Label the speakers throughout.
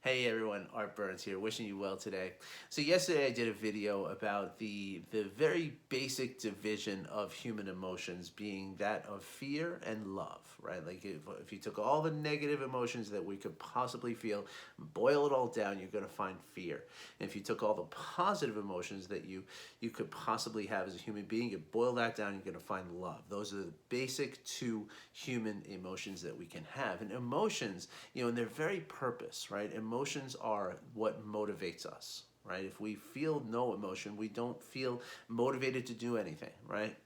Speaker 1: Hey everyone, Art Burns here, wishing you well today. So yesterday I did a video about the very basic division of human emotions being that of fear and love, right? Like if you took all the negative emotions that we could possibly feel, boil it all down, you're going to find fear. And if you took all the positive emotions that you could possibly have as a human being, you boil that down, you're going to find love. Those are the basic two human emotions that we can have. And emotions, in their very purpose, right? Emotions are what motivates us, right? If we feel no emotion, we don't feel motivated to do anything, right?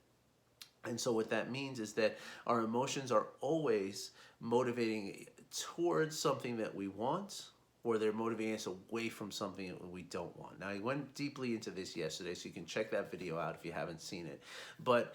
Speaker 1: And so what that means is that our emotions are always motivating towards something that we want, or they're motivating us away from something that we don't want. Now, I went deeply into this yesterday, so you can check that video out if you haven't seen it. But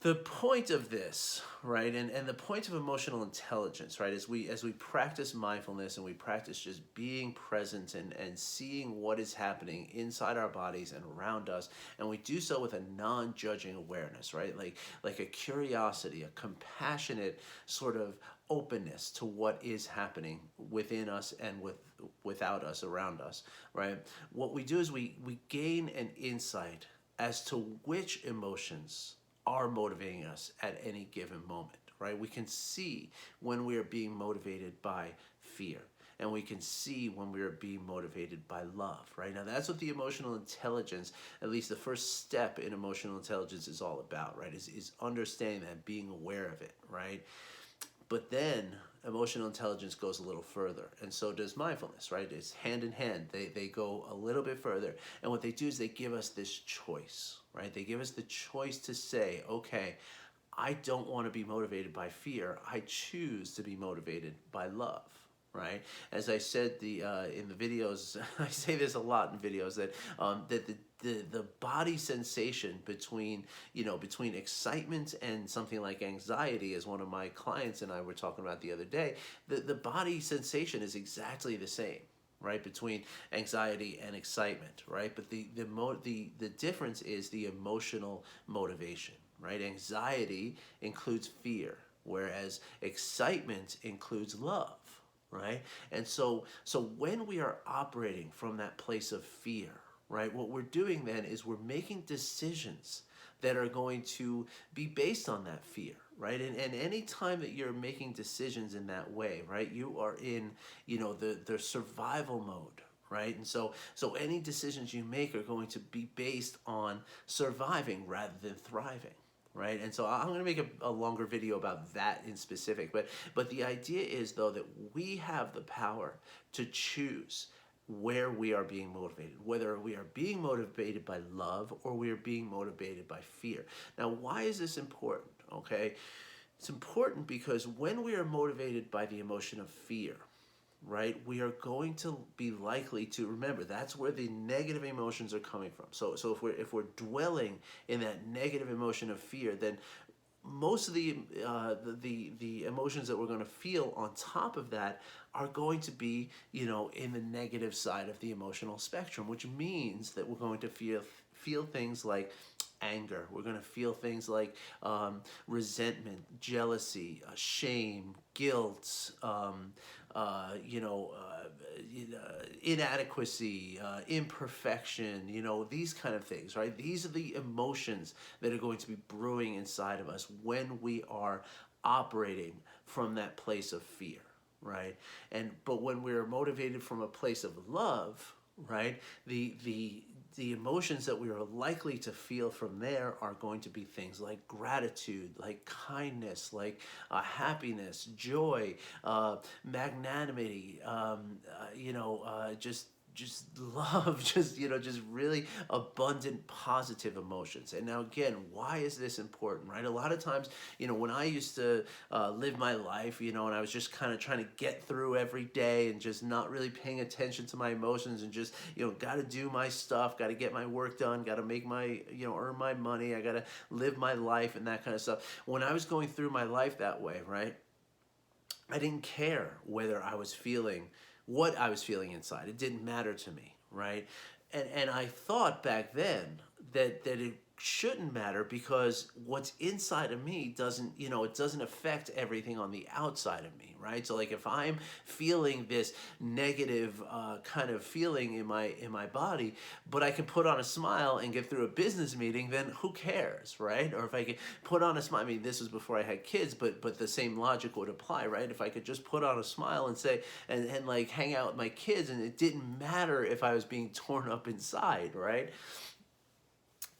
Speaker 1: the point of this, right, and the point of emotional intelligence, right, as we practice mindfulness and we practice just being present and seeing what is happening inside our bodies and around us, and we do so with a non-judging awareness, right, like a curiosity, a compassionate sort of openness to what is happening within us and without us, around us, right. What we do is we gain an insight as to which emotions are motivating us at any given moment, right? We can see when we are being motivated by fear, and we can see when we are being motivated by love, right? Now that's what the emotional intelligence, at least the first step in emotional intelligence, is all about, right? Is understanding that, being aware of it, right? But then emotional intelligence goes a little further, and so does mindfulness, right? It's hand in hand. They go a little bit further, and what they do is they give us this choice, right? They give us the choice to say, okay, I don't want to be motivated by fear. I choose to be motivated by love, right? As I said in the videos, I say this a lot in videos, that the body sensation between between excitement and something like anxiety, as one of my clients and I were talking about the other day, the body sensation is exactly the same, right, between anxiety and excitement, right? But the difference is the emotional motivation, right? Anxiety includes fear, whereas excitement includes love, right? And so when we are operating from that place of fear, right, what we're doing then is we're making decisions that are going to be based on that fear, right? And any time that you're making decisions in that way, right, you are in, the survival mode, right? And so any decisions you make are going to be based on surviving rather than thriving, right? And so I'm going to make a longer video about that in specific, but the idea is, though, that we have the power to choose where we are being motivated, whether we are being motivated by love or we are being motivated by fear. Now, why is this important? Okay, it's important because when we are motivated by the emotion of fear, right, we are going to be likely to remember that's where the negative emotions are coming from. So if we're dwelling in that negative emotion of fear, then most of the emotions that we're going to feel on top of that are going to be, in the negative side of the emotional spectrum, which means that we're going to feel things like anger. We're going to feel things like resentment, jealousy, shame, guilt, inadequacy, imperfection, these kind of things, right? These are the emotions that are going to be brewing inside of us when we are operating from that place of fear, right? But when we're motivated from a place of love, right, the emotions that we are likely to feel from there are going to be things like gratitude, like kindness, like happiness, joy, magnanimity, just love, just really abundant positive emotions. And now again, why is this important, right? A lot of times, when I used to live my life, and I was just kind of trying to get through every day and just not really paying attention to my emotions and just, got to do my stuff, got to get my work done, got to make my, earn my money, I got to live my life and that kind of stuff. When I was going through my life that way, right, I didn't care whether I was feeling what I was feeling inside. It didn't matter to me, right? And I thought back then that it shouldn't matter, because what's inside of me doesn't, it doesn't affect everything on the outside of me, right? So like if I'm feeling this negative kind of feeling in my body, but I can put on a smile and get through a business meeting, then who cares, right? Or if I can put on a smile, I mean, this was before I had kids, but the same logic would apply, right? If I could just put on a smile and say, and like hang out with my kids, and it didn't matter if I was being torn up inside, right?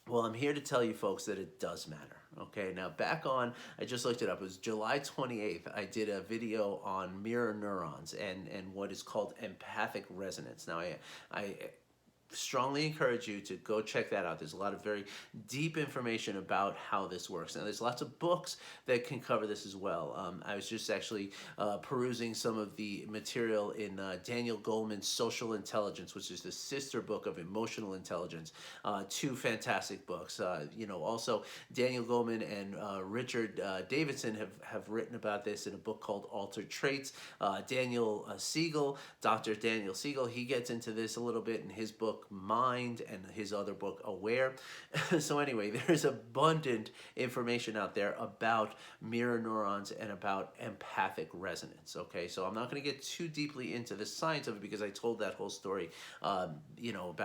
Speaker 1: Well, I'm here to tell you folks that it does matter. Okay, now back on, I just looked it up. It was July 28th. I did a video on mirror neurons and what is called empathic resonance. Now, I strongly encourage you to go check that out. There's a lot of very deep information about how this works. Now, there's lots of books that can cover this as well. I was just actually perusing some of the material in Daniel Goleman's Social Intelligence, which is the sister book of Emotional Intelligence. Two fantastic books. Also Daniel Goleman and Richard Davidson have written about this in a book called Altered Traits. Daniel Siegel, Dr. Daniel Siegel, he gets into this a little bit in his book Mind, and his other book Aware. So anyway, there's abundant information out there about mirror neurons and about empathic resonance. Okay, so I'm not going to get too deeply into the science of it, because I told that whole story about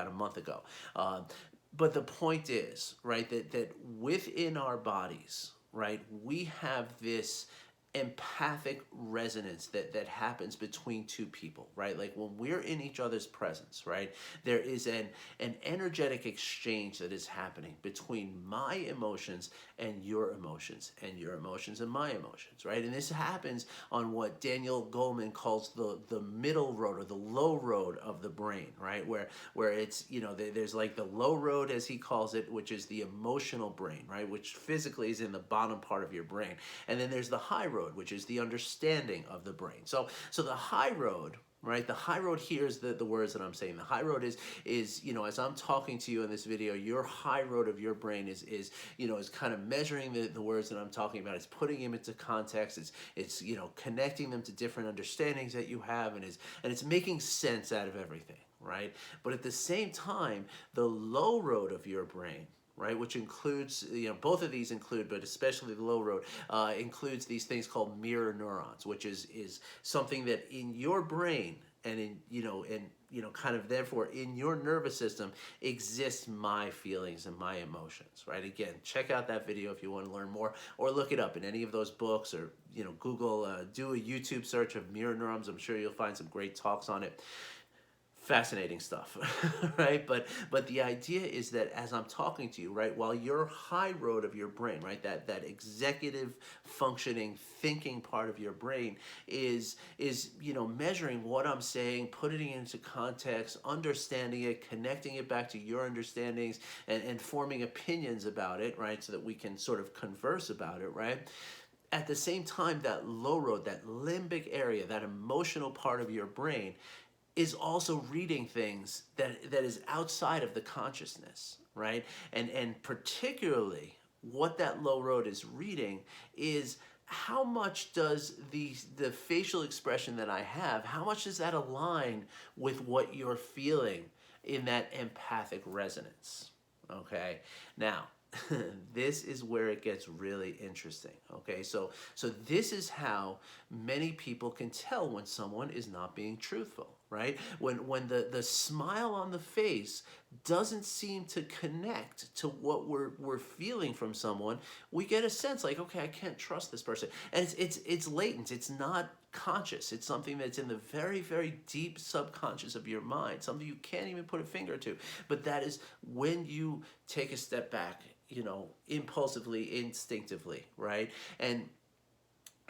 Speaker 1: a month ago. But the point is, right, that within our bodies, right, we have this empathic resonance that happens between two people, right? Like when we're in each other's presence, right, there is an energetic exchange that is happening between my emotions and your emotions, and your emotions and my emotions, right? And this happens on what Daniel Goleman calls the middle road, or the low road of the brain, right? Where it's, there's like the low road, as he calls it, which is the emotional brain, right? Which physically is in the bottom part of your brain. And then there's the high road, which is the understanding of the brain. So the high road, right? The high road hears the words that I'm saying. The high road is as I'm talking to you in this video, your high road of your brain is kind of measuring the words that I'm talking about. It's putting them into context. It's connecting them to different understandings that you have, and it's making sense out of everything, right? But at the same time, the low road of your brain, right, which includes, both of these include, but especially the low road, includes these things called mirror neurons, which is something that in your brain and kind of therefore in your nervous system exists my feelings and my emotions, right? Again, check out that video if you want to learn more, or look it up in any of those books, or Google, do a YouTube search of mirror neurons. I'm sure you'll find some great talks on it. Fascinating stuff, right? But the idea is that as I'm talking to you, right, while your high road of your brain, right, that executive functioning thinking part of your brain is measuring what I'm saying, putting it into context, understanding it, connecting it back to your understandings, and forming opinions about it, right, so that we can sort of converse about it, right? At the same time, that low road, that limbic area, that emotional part of your brain, is also reading things that is outside of the consciousness, right? And particularly what that low road is reading is how much does the facial expression that I have, how much does that align with what you're feeling in that empathic resonance, okay? Now, this is where it gets really interesting, okay? So this is how many people can tell when someone is not being truthful, right? When the smile on the face doesn't seem to connect to what we're feeling from someone, we get a sense like, okay, I can't trust this person. And it's latent. It's not conscious. It's something that's in the very, very deep subconscious of your mind, something you can't even put a finger to. But that is when you take a step back, impulsively, instinctively, right? And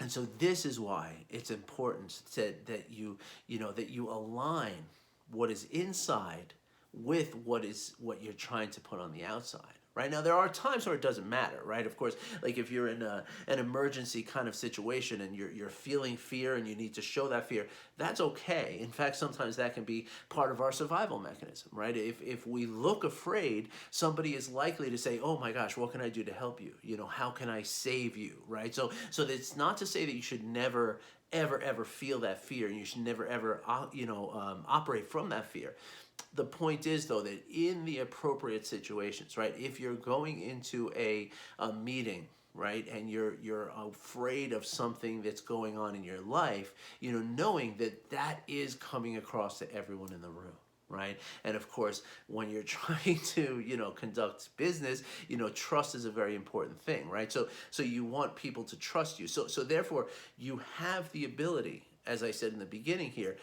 Speaker 1: so this is why it's important that you align what is inside with what you're trying to put on the outside. Right? Now, there are times where it doesn't matter, right? Of course, like if you're in an emergency kind of situation and you're feeling fear and you need to show that fear, that's okay. In fact, sometimes that can be part of our survival mechanism, right? If we look afraid, somebody is likely to say, oh my gosh, what can I do to help you? How can I save you, right? So it's not to say that you should never ever feel that fear, and you should never ever operate from that fear. The point is, though, that in the appropriate situations, right, if you're going into a meeting, right, and you're afraid of something that's going on in your life, knowing that that is coming across to everyone in the room, right? And of course, when you're trying to, conduct business, trust is a very important thing, right? So you want people to trust you. So therefore, you have the ability, as I said in the beginning here,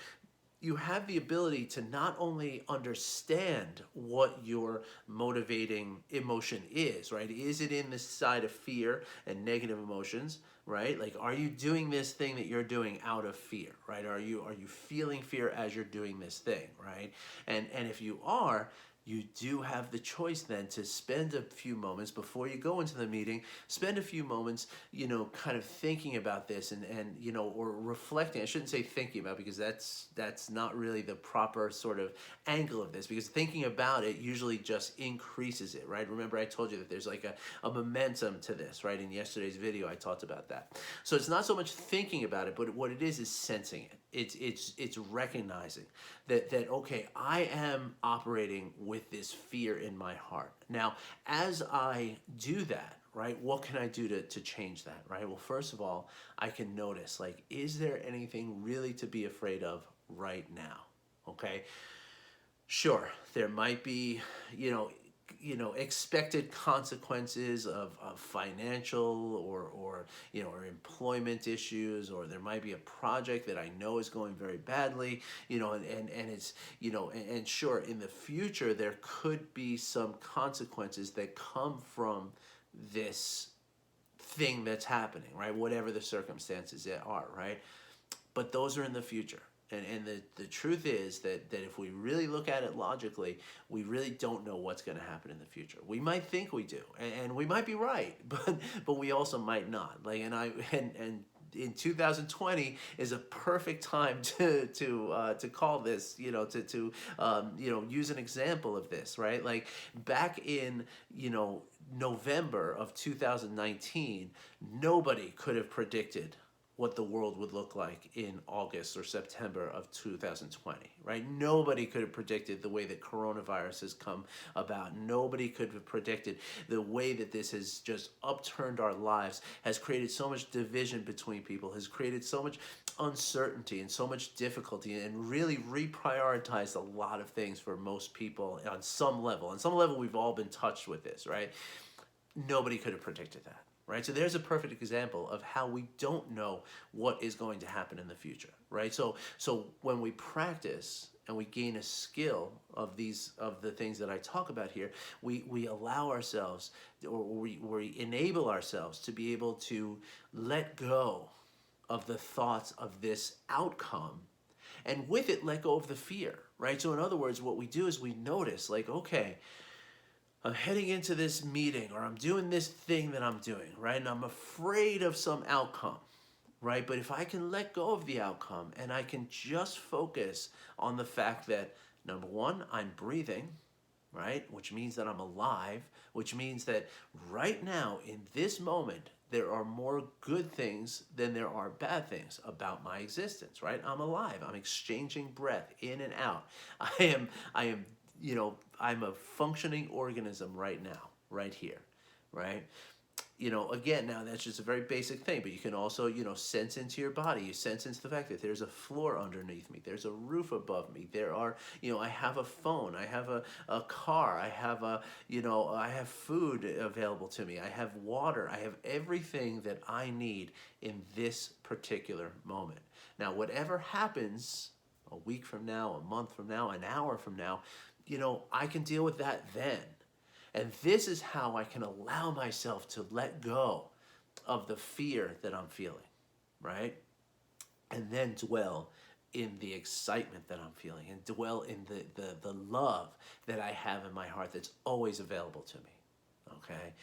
Speaker 1: you have the ability to not only understand what your motivating emotion is, right? Is it in the side of fear and negative emotions, right? Like, are you doing this thing that you're doing out of fear, right? Are you feeling fear as you're doing this thing, right? And if you are, you do have the choice then to spend a few moments before you go into the meeting, spend a few moments, kind of thinking about this and or reflecting. I shouldn't say thinking about, because that's not really the proper sort of angle of this, because thinking about it usually just increases it, right? Remember, I told you that there's like a momentum to this, right? In yesterday's video, I talked about that. So it's not so much thinking about it, but what it is sensing it. It's recognizing that okay, I am operating with this fear in my heart. Now, as I do that, right, what can I do to change that, right? Well, first of all, I can notice, like, is there anything really to be afraid of right now? Okay, sure, there might be, expected consequences of financial or employment issues, or there might be a project that I know is going very badly, and it's, and sure, in the future, there could be some consequences that come from this thing that's happening, right? Whatever the circumstances are, right? But those are in the future. And the truth is that if we really look at it logically, we really don't know what's going to happen in the future. We might think we do, and we might be right, but we also might not. Like, and in 2020 is a perfect time to call this, to use an example of this, right? Like, back in November of 2019, nobody could have predicted what the world would look like in August or September of 2020, right? Nobody could have predicted the way that coronavirus has come about. Nobody could have predicted the way that this has just upturned our lives, has created so much division between people, has created so much uncertainty and so much difficulty, and really reprioritized a lot of things for most people on some level. On some level, we've all been touched with this, right? Nobody could have predicted that. Right? So there's a perfect example of how we don't know what is going to happen in the future, right? So when we practice and we gain a skill of the things that I talk about here, we allow ourselves, or we enable ourselves to be able to let go of the thoughts of this outcome, and with it let go of the fear, right? So in other words, what we do is we notice, like, okay, I'm heading into this meeting, or I'm doing this thing that I'm doing, right? And I'm afraid of some outcome, right? But if I can let go of the outcome and I can just focus on the fact that, number one, I'm breathing, right? Which means that I'm alive, which means that right now, in this moment, there are more good things than there are bad things about my existence, right? I'm alive. I'm exchanging breath in and out. I am I'm a functioning organism right now, right here, right? Again, now that's just a very basic thing, but you can also, sense into your body. You sense into the fact that there's a floor underneath me. There's a roof above me. There are, I have a phone. I have a car. I have I have food available to me. I have water. I have everything that I need in this particular moment. Now, whatever happens a week from now, a month from now, an hour from now, I can deal with that then. And this is how I can allow myself to let go of the fear that I'm feeling, right? And then dwell in the excitement that I'm feeling, and dwell in the love that I have in my heart that's always available to me, okay?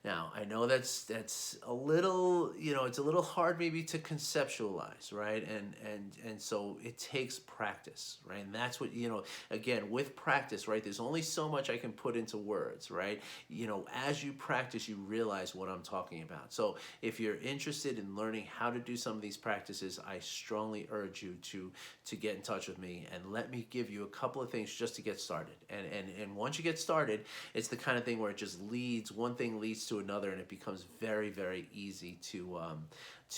Speaker 1: Now, I know that's a little, it's a little hard maybe to conceptualize, right? And so it takes practice, right? And that's what, again, with practice, right? There's only so much I can put into words, right? As you practice, you realize what I'm talking about. So if you're interested in learning how to do some of these practices, I strongly urge you to get in touch with me and let me give you a couple of things just to get started. And once you get started, it's the kind of thing where it just one thing leads to another, and it becomes very, very easy to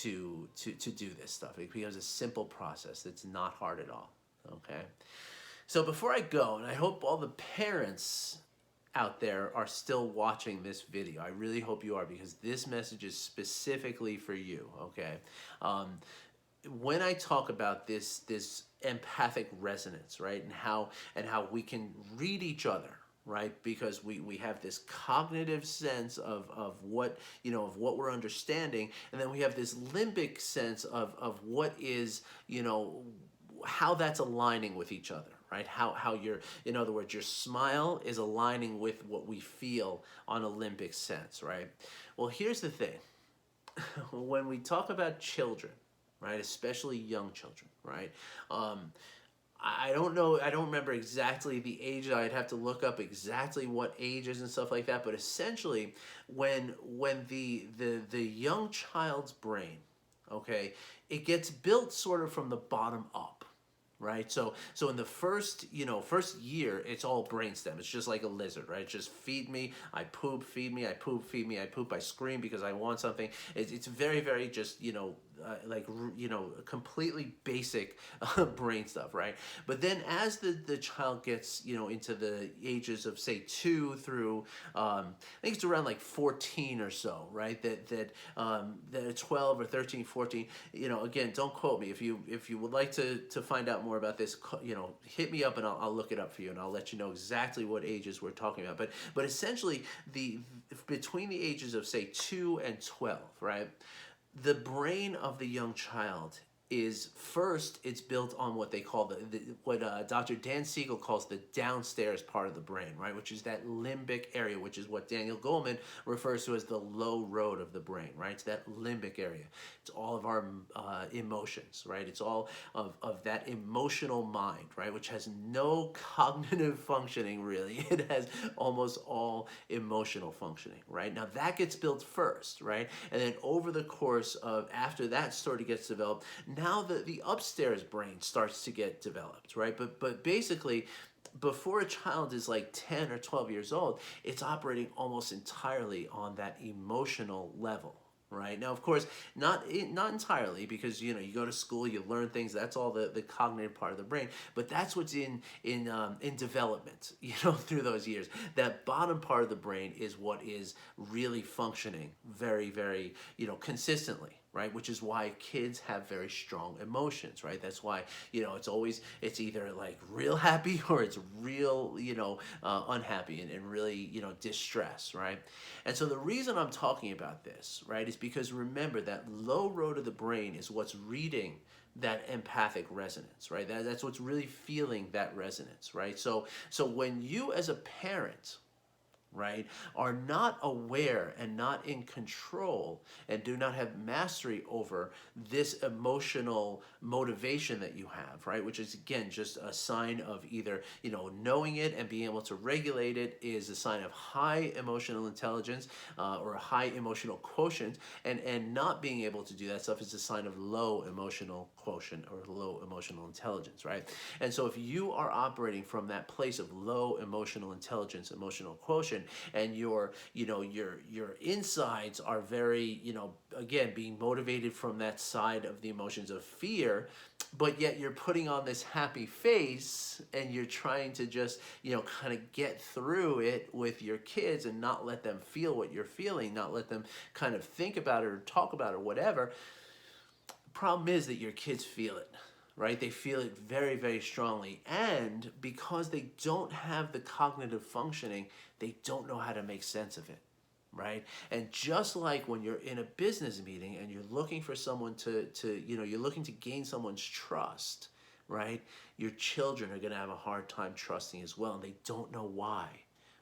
Speaker 1: do this stuff. It becomes a simple process. It's not hard at all. Okay. So before I go, and I hope all the parents out there are still watching this video. I really hope you are, because this message is specifically for you. Okay. When I talk about this empathic resonance, right, and how we can read each other, right, because we have this cognitive sense of what of what we're understanding, and then we have this limbic sense of what is how that's aligning with each other, right? How you're, in other words, your smile is aligning with what we feel on a limbic sense, right? Well, here's the thing. When we talk about children, right, especially young children, right, I don't know, I don't remember exactly the age. I'd have to look up exactly what ages and stuff like that, but essentially when the young child's brain, okay, it gets built sort of from the bottom up, right? So in the first year, it's all brainstem. It's just like a lizard, right? Just feed me, I poop, feed me, I poop, feed me, I poop, I scream because I want something. It's very, very just completely basic brain stuff, right? But then as the child gets into the ages of say 2 through I think it's around like 14 or so, right? That 12 or 13, 14. Again, don't quote me. If you would like to find out more about this, hit me up and I'll look it up for you, and I'll let you know exactly what ages we're talking about. But essentially between the ages of say 2 and 12, right? The brain of the young child is first, it's built on what they call what Dr. Dan Siegel calls the downstairs part of the brain, right? Which is that limbic area, which is what Daniel Goleman refers to as the low road of the brain, right? It's that limbic area. It's all of our emotions, right? It's all of that emotional mind, right? Which has no cognitive functioning, really. It has almost all emotional functioning, right? Now that gets built first, right? And then over the course of, after that sort of gets developed, now the upstairs brain starts to get developed, right? But basically, before a child is like 10 or 12 years old, it's operating almost entirely on that emotional level, right? Now, of course, not entirely, because you go to school, you learn things. That's all the cognitive part of the brain. But that's what's in development, through those years. That bottom part of the brain is what is really functioning very, very, consistently, right? Which is why kids have very strong emotions, right? That's why, it's either like real happy or it's real, unhappy and really, distress, right? And so the reason I'm talking about this, right, is because remember that low road of the brain is what's reading that empathic resonance, right? That's what's really feeling that resonance, right? So when you as a parent, right, are not aware and not in control and do not have mastery over this emotional motivation that you have, right, which is again just a sign of either knowing it and being able to regulate it is a sign of high emotional intelligence or a high emotional quotient, and not being able to do that stuff is a sign of low emotional quotient or low emotional intelligence, right? And so if you are operating from that place of low emotional intelligence, emotional quotient, and your insides are very, again, being motivated from that side of the emotions of fear, but yet you're putting on this happy face and you're trying to just, kind of get through it with your kids and not let them feel what you're feeling, not let them kind of think about it or talk about it or whatever. The problem is that your kids feel it, right? They feel it very, very strongly. And because they don't have the cognitive functioning, they don't know how to make sense of it, right? And just like when you're in a business meeting and you're looking for someone you're looking to gain someone's trust, right? Your children are going to have a hard time trusting as well, and they don't know why.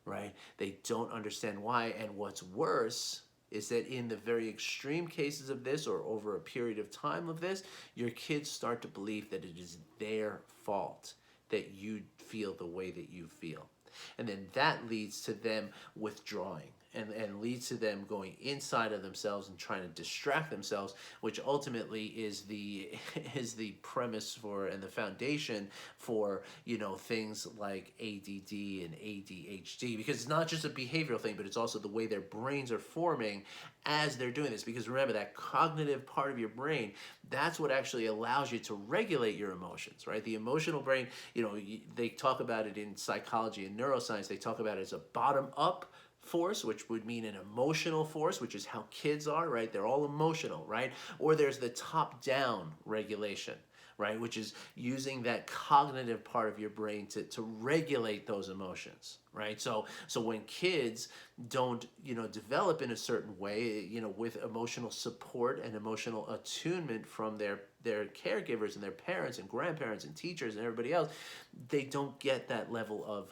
Speaker 1: right? They don't understand why. And what's worse is that in the very extreme cases of this, or over a period of time of this, your kids start to believe that it is their fault that you feel the way that you feel. And then that leads to them withdrawing, and leads to them going inside of themselves and trying to distract themselves, which ultimately is the is the premise for, and the foundation for, things like ADD and ADHD, because it's not just a behavioral thing, but it's also the way their brains are forming as they're doing this. Because remember, that cognitive part of your brain, that's what actually allows you to regulate your emotions, right? The emotional brain, they talk about it in psychology and neuroscience. They talk about it as a bottom up force, which would mean an emotional force, which is how kids are, right? They're all emotional, right? Or there's the top down regulation, right? Which is using that cognitive part of your brain to regulate those emotions, right? So when kids don't, develop in a certain way, with emotional support and emotional attunement from their caregivers and their parents and grandparents and teachers and everybody else, they don't get that level of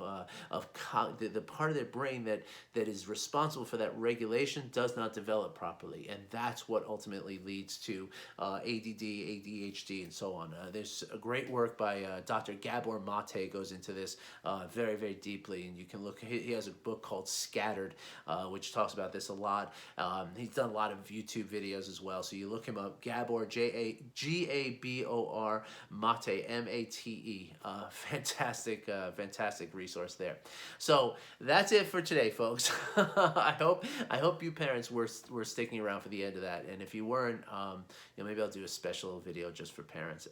Speaker 1: the part of their brain that is responsible for that regulation does not develop properly, and that's what ultimately leads to ADD, ADHD, and so on. There's a great work by Dr. Gabor Mate goes into this very, very deeply, and you can look. He has a book called Scattered, which talks about this a lot. He's done a lot of YouTube videos as well, so you look him up. Gabor, Gabor Mate, Mate. Fantastic resource there. So that's it for today, folks. I hope you parents were sticking around for the end of that, and if you weren't, maybe I'll do a special video just for parents.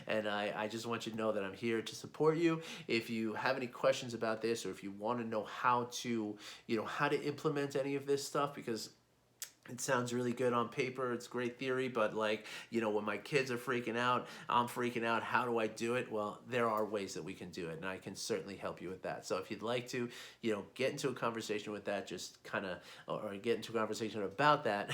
Speaker 1: And I just want you to know that I'm here to support you. If you have any questions about this, or if you want to know how to implement any of this stuff, because it sounds really good on paper, it's great theory, but when my kids are freaking out, I'm freaking out, how do I do it? Well, there are ways that we can do it, and I can certainly help you with that. So if you'd like to, get into a conversation with that, just or get into a conversation about that,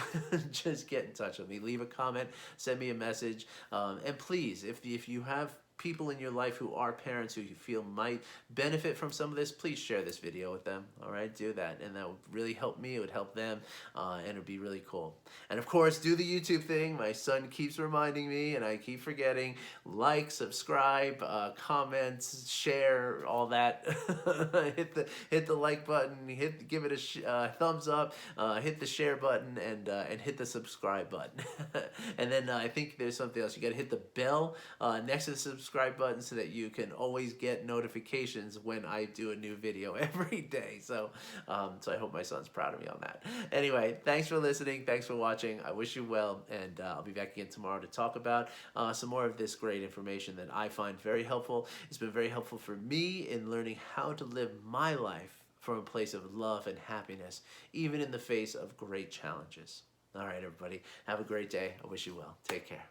Speaker 1: just get in touch with me. Leave a comment, send me a message, and please, if you have people in your life who are parents who you feel might benefit from some of this, please share this video with them. All right, do that, and that would really help me. It would help them, and it would be really cool. And of course, do the YouTube thing. My son keeps reminding me, and I keep forgetting. Like, subscribe, comments, share, all that. hit the like button. Give it a thumbs up. Hit the share button, and hit the subscribe button. And then I think there's something else. You got to hit the bell next to the subscribe button so that you can always get notifications when I do a new video every day. So I hope my son's proud of me on that. Anyway, thanks for listening. Thanks for watching. I wish you well, and I'll be back again tomorrow to talk about some more of this great information that I find very helpful. It's been very helpful for me in learning how to live my life from a place of love and happiness, even in the face of great challenges. All right, everybody, have a great day. I wish you well. Take care.